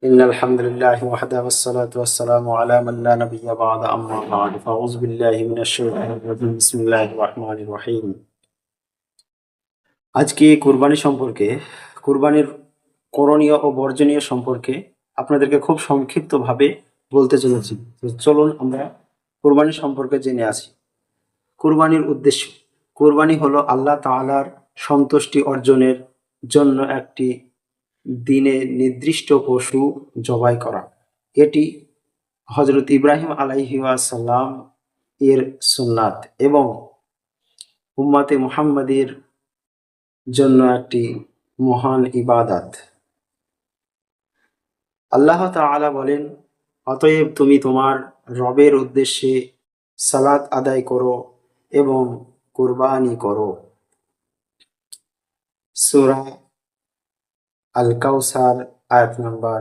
إن الحمد لله وحده والصلاة والسلام على من لا نبي بعد أما بعد فأعوذ بالله من الشيطان الرجيم بسم الله الرحمن الرحيم। আজকে কুরবানি সম্পর্কে, কুরবানির করণীয় ও বর্জনীয় সম্পর্কে আপনাদেরকে খুব সংক্ষিপ্তভাবে বলতে চলেছি। তো চলুন আমরা কুরবানি সম্পর্কে জেনে আসি। কুরবানির উদ্দেশ্য: কুরবানি হলো আল্লাহ তাআলার সন্তুষ্টি অর্জনের জন্য একটি দিনে নির্দিষ্ট পশু জবাই করা। এটি হযরত ইব্রাহিম আলাইহিসসালাম এর সুন্নাত এবং উম্মতে মুহাম্মাদের জন্য একটি মহান ইবাদত। আল্লাহ তাআলা বলেন, অতএব তুমি তোমার রবের উদ্দেশ্যে সালাত আদায় করো এবং কুরবানি করো। সূরা আল কাউসার আয়াত নাম্বার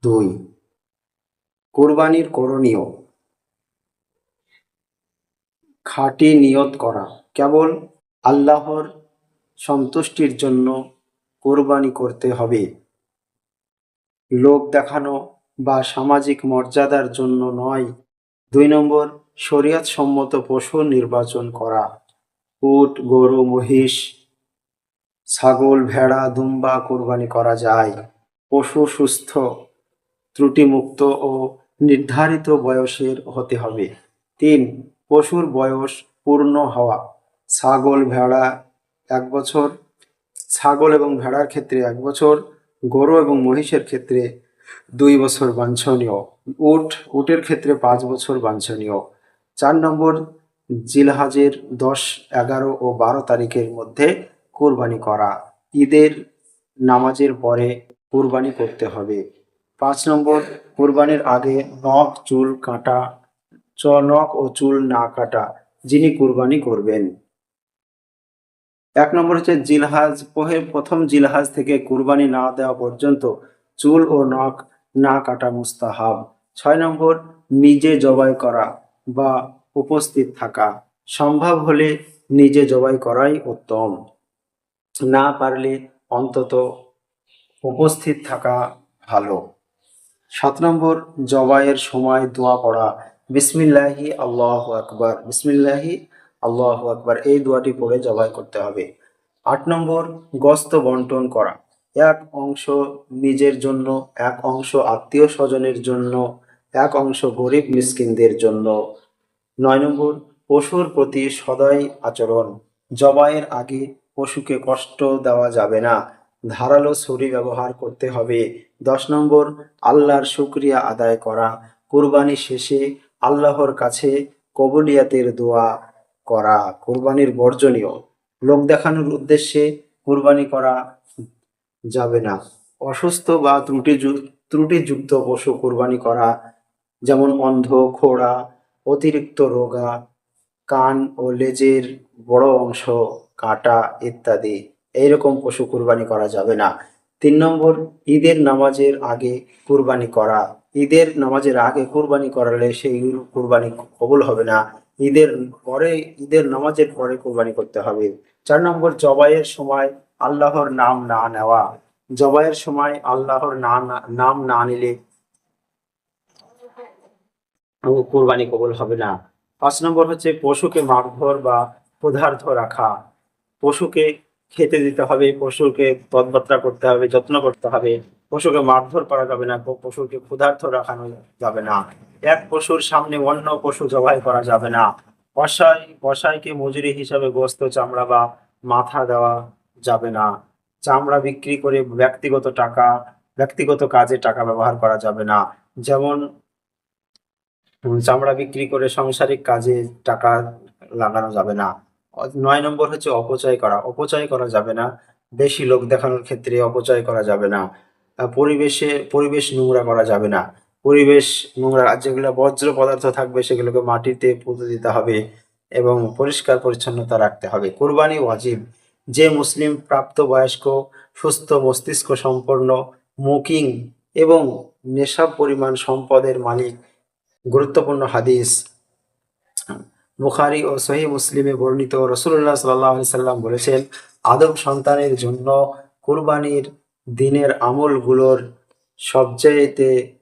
2। কুরবানির করণীয়: খাঁটি নিয়ত করা। কেবল আল্লাহর সন্তুষ্টির জন্য কুরবানি করতে হবে, লোক দেখানো বা সামাজিক মর্যাদার জন্য নয়। 2 নম্বর, শরীয়ত সম্মত পশু নির্বাচন করা। উট, গরু, মহিষ, ছাগল, ভেড়া, দুম্বা কুরবানি করা যায়। পশু সুস্থ, ত্রুটিমুক্ত ও নির্ধারিত বয়সের হতে হবে। 3, পশুর বয়স পূর্ণ হওয়া। ছাগল এবং ভেড়ার ক্ষেত্রে 1 বছর, গরু এবং মহিষের ক্ষেত্রে 2 বছর বাঞ্ছনীয়, উটের ক্ষেত্রে 5 বছর বাঞ্ছনীয়। 4 নম্বর, জিলহজের 10, 11 ও 12 তারিখের মধ্যে কুরবানি করা। ঈদের নামাজের পরে কুরবানি করতে হবে। 5 নম্বর, কুরবানির আগে নখ ও চুল না কাটা যিনি কুরবানি করবেন। 1 নম্বর হচ্ছে প্রথম জিলহাজ থেকে কুরবানি না দেওয়া পর্যন্ত চুল ও নখ না কাটা মুস্তাহাব। 6 নম্বর, নিজে জবাই করা বা উপস্থিত থাকা। সম্ভব হলে নিজে জবাই করাই উত্তম, না পারলে অন্তত উপস্থিত থাকা ভালো। 7 নম্বর, জবাইয়ের সময় দোয়া পড়া। বিসমিল্লাহি আল্লাহু আকবার, বিসমিল্লাহি আল্লাহু আকবার এই দোয়াটি পড়ে জবাই করতে হবে। 8 নম্বর, গোশত বন্টন করা। 1 অংশ নিজের জন্য, 1 অংশ আত্মীয় স্বজনের জন্য, 1 অংশ গরিব মিসকিনদের জন্য। 9 নম্বর, পশুর প্রতি সদয় আচরণ। জবাইয়ের আগে পশুকে কষ্ট দেওয়া যাবে না, ধারালো ছুরি ব্যবহার করতে হবে। 10 নম্বর, আল্লাহর শুকরিয়া আদায় করা। কুরবানি শেষে আল্লাহর কাছে কবুলিয়াতের দোয়া করা। কুরবানির বর্জনীয়: লোক দেখানোর উদ্দেশ্যে কুরবানি করা যাবে না। অসুস্থ বা ত্রুটিযুক্ত পশু কুরবানি করা, যেমন অন্ধ, খোড়া, অতিরিক্ত রোগা, কান ও লেজের বড় অংশ কাটা ইত্যাদি, এইরকম পশু কুরবানি করা যাবে না। 3 নম্বর, ঈদের নামাজের আগে কুরবানি করা। ঈদের নামাজের আগে কুরবানি করালে সেই কুরবানি কবুল হবে না। ঈদের নামাজের পরে কুরবানি করতে হবে। 4 নম্বর, জবাইয়ের সময় আল্লাহর নাম না নেওয়া। জবাইয়ের সময় আল্লাহর নাম না নিলে কুরবানি কবুল হবে না। 5 নম্বর হচ্ছে পশুকে মারধর বা ক্ষুধার্ত রাখা। পশুকে খেতে দিতে হবে, পশুকে তদবাত্রা করতে হবে, যত্ন করতে হবে। পশুকে মারধর করা যাবে না, পশুকে ক্ষুধার্ত রাখানো যাবে না। এক পশুর সামনে অন্য পশু জবাই করা যাবে না। কসাইকে মজুরি হিসাবে গোশত, চামড়া বা মাথা দেওয়া যাবে না। চামড়া বিক্রি করে ব্যক্তিগত কাজে টাকা ব্যবহার করা যাবে না, যেমন চামড়া বিক্রি করে সাংসারিক কাজে টাকা লাগানো যাবে না। 9 নম্বর হচ্ছে অপচয় করা যাবে না। বেশি লোক দেখানোর ক্ষেত্রে অপচয় করা যাবে না। পরিবেশ নোংরা করা যাবে না। পরিবেশ নোংরা, যেগুলো বর্জ্য পদার্থ থাকবে সেগুলোকে মাটিতে পুঁতে দিতে হবে এবং পরিষ্কার পরিচ্ছন্নতা রাখতে হবে। কুরবানি ওয়াজিব: যে মুসলিম প্রাপ্তবয়স্ক, সুস্থ মস্তিষ্ক সম্পন্ন, মুকিম এবং নেশাব পরিমাণ সম্পদের মালিক। গুরুত্বপূর্ণ হাদিস: বুখারী ও সহিহ মুসলিমে বর্ণিত, রাসূলুল্লাহ সাল্লাল্লাহু আলাইহি সাল্লাম বলেছেন, আদম সন্তানের জন্য কুরবানির দিনের আমলগুলোর সবচাইতে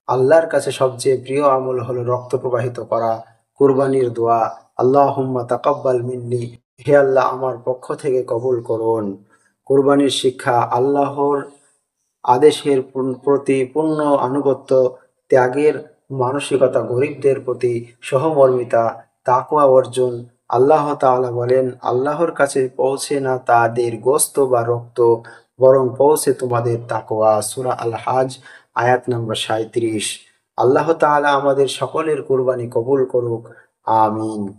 আল্লাহর কাছে সবচেয়ে প্রিয় আমল হলো রক্ত প্রবাহিত করা, কুরবানির দোয়া, আল্লাহুম্মা তাকাব্বাল মিন্নি, হে আল্লাহ আমার পক্ষ থেকে কবুল করুন। কুরবানির শিক্ষা, আল্লাহর আদেশের প্রতি পূর্ণ আনুগত্য, ত্যাগের মানসিকতা, গরিবদের প্রতি সহমর্মিতা, তাকওয়া অর্জন। আল্লাহ তাআলা বলেন, আল্লাহর কাছে পৌঁছে না তাদের গোস্ত বা রক্ত, বরং পৌঁছে তোমাদের তাকওয়া। সূরা আল হাজ আয়াত নম্বর ৩৭। আল্লাহ তাআলা আমাদের সকলের কুরবানি কবুল করুক। আমিন।